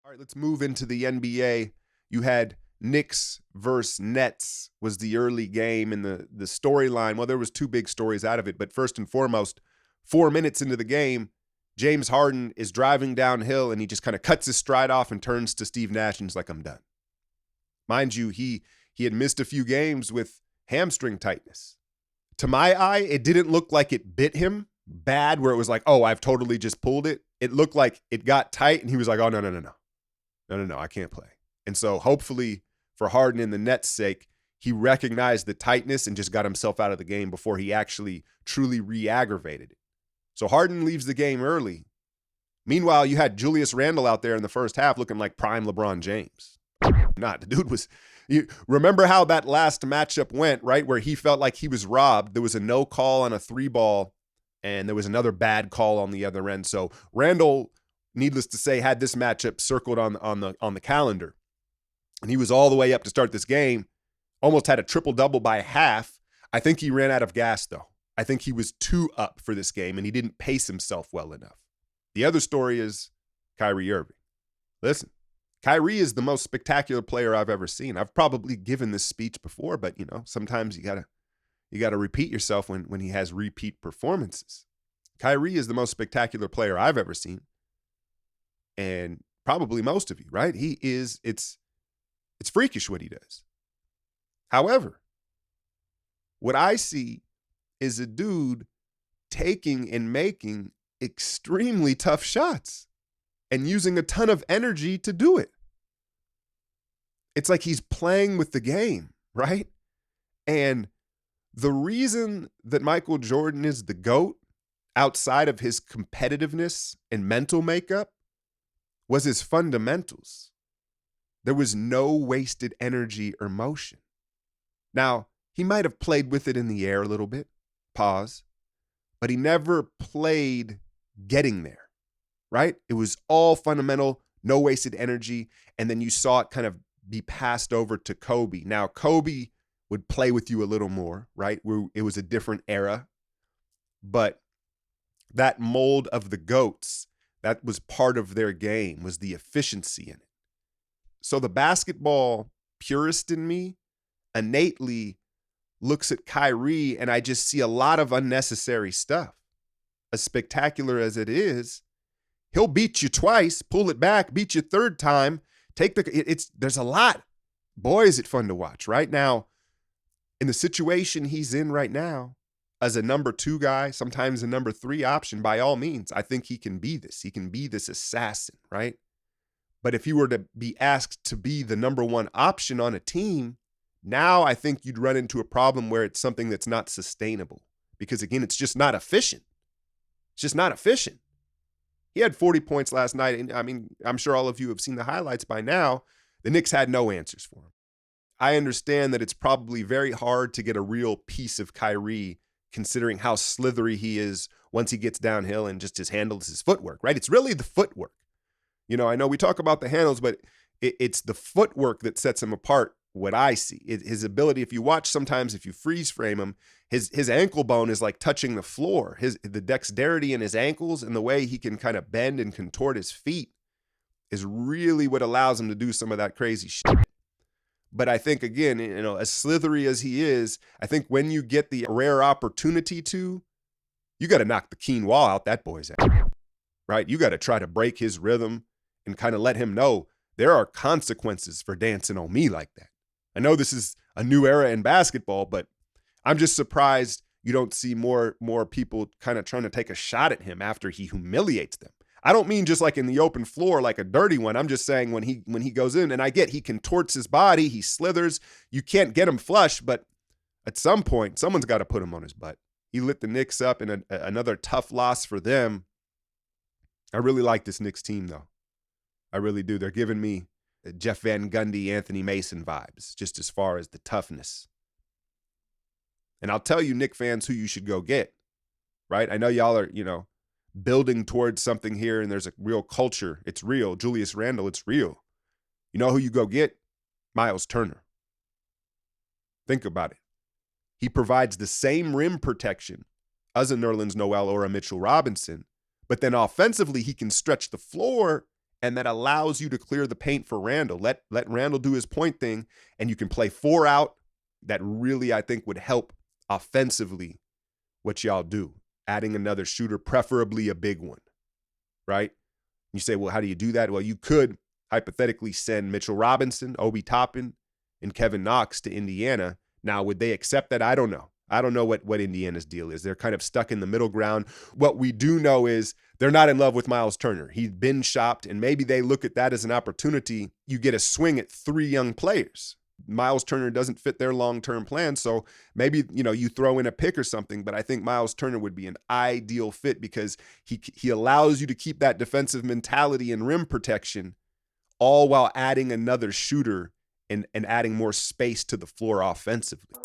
All right, let's move into the NBA. You had Knicks versus Nets was the early game, and the storyline. Well, there was two big stories out of it, but first and foremost, 4 minutes into the game, James Harden is driving downhill, and he just kind of cuts his stride off and turns to Steve Nash and is like, "I'm done." Mind you, he had missed a few games with hamstring tightness. To my eye, it didn't look like it bit him bad, where it was like, "Oh, I've totally just pulled it." It looked like it got tight, and he was like, "Oh, no, I can't play." And so hopefully for Harden and the Nets' sake, he recognized the tightness and just got himself out of the game before he actually truly re-aggravated it. So Harden leaves the game early. Meanwhile, you had Julius Randle out there in the first half looking like prime LeBron James. The dude was, you remember how that last matchup went, right? Where he felt like he was robbed. There was a no call on a 3-ball, and there was another bad call on the other end. So Randle, needless to say, had this matchup circled on the calendar. And he was all the way up to start this game, almost had a triple-double by half. I think he ran out of gas, though. I think he was too up for this game, and he didn't pace himself well enough. The other story is Kyrie Irving. Listen, Kyrie is the most spectacular player I've ever seen. I've probably given this speech before, but, sometimes you gotta repeat yourself when he has repeat performances. Kyrie is the most spectacular player I've ever seen. And probably most of you, right? It's freakish what he does. However, what I see is a dude taking and making extremely tough shots and using a ton of energy to do it. It's like he's playing with the game, right? And the reason that Michael Jordan is the GOAT outside of his competitiveness and mental makeup was his fundamentals. There was no wasted energy or motion. Now, he might have played with it in the air a little bit, pause, but he never played getting there, right? It was all fundamental, no wasted energy, and then you saw it kind of be passed over to Kobe. Now, Kobe would play with you a little more, right? It was a different era, but that mold of the GOATs, that was part of their game, was the efficiency in it. So the basketball purist in me innately looks at Kyrie, and I just see a lot of unnecessary stuff. As spectacular as it is, he'll beat you twice, pull it back, beat you third time, there's a lot. Boy, is it fun to watch. Right now, in the situation he's in right now, as a number 2 guy, sometimes a number 3 option, by all means, I think he can be this. He can be this assassin, right? But if he were to be asked to be the number 1 option on a team, now I think you'd run into a problem where it's something that's not sustainable. Because again, it's just not efficient. It's just not efficient. He had 40 points last night, and I mean, I'm sure all of you have seen the highlights by now. The Knicks had no answers for him. I understand that it's probably very hard to get a real piece of Kyrie, considering how slithery he is once he gets downhill and just his handles, his footwork, right? It's really the footwork. I know we talk about the handles, but it's the footwork that sets him apart, what I see. His ability, if you watch sometimes, if you freeze frame him, his ankle bone is like touching the floor. The dexterity in his ankles and the way he can kind of bend and contort his feet is really what allows him to do some of that crazy shit. But I think, again, as slithery as he is, I think when you get the rare opportunity to, you got to knock the quinoa out that boy's ass, right? You got to try to break his rhythm and kind of let him know there are consequences for dancing on me like that. I know this is a new era in basketball, but I'm just surprised you don't see more people kind of trying to take a shot at him after he humiliates them. I don't mean just like in the open floor, like a dirty one. I'm just saying when he goes in, and I get he contorts his body, he slithers. You can't get him flush, but at some point, someone's got to put him on his butt. He lit the Knicks up in another tough loss for them. I really like this Knicks team, though. I really do. They're giving me Jeff Van Gundy, Anthony Mason vibes, just as far as the toughness. And I'll tell you, Knick fans, who you should go get, right? I know y'all are, building towards something here, and there's a real culture. It's real. Julius Randle, it's real. You know who you go get? Miles Turner. Think about it. He provides the same rim protection as a Nerlens Noel or a Mitchell Robinson, but then offensively, he can stretch the floor and that allows you to clear the paint for Randle. Let Randle do his point thing, and you can play 4 out. That really, I think, would help offensively what y'all do. Adding another shooter, preferably a big one, right? You say, well, how do you do that? Well, you could hypothetically send Mitchell Robinson, Obi Toppin, and Kevin Knox to Indiana. Now, would they accept that? I don't know. I don't know what Indiana's deal is. They're kind of stuck in the middle ground. What we do know is they're not in love with Miles Turner. He's been shopped, and maybe they look at that as an opportunity. You get a swing at 3 young players. Miles Turner doesn't fit their long-term plan, so maybe, you throw in a pick or something, but I think Miles Turner would be an ideal fit because he allows you to keep that defensive mentality and rim protection, all while adding another shooter and adding more space to the floor offensively.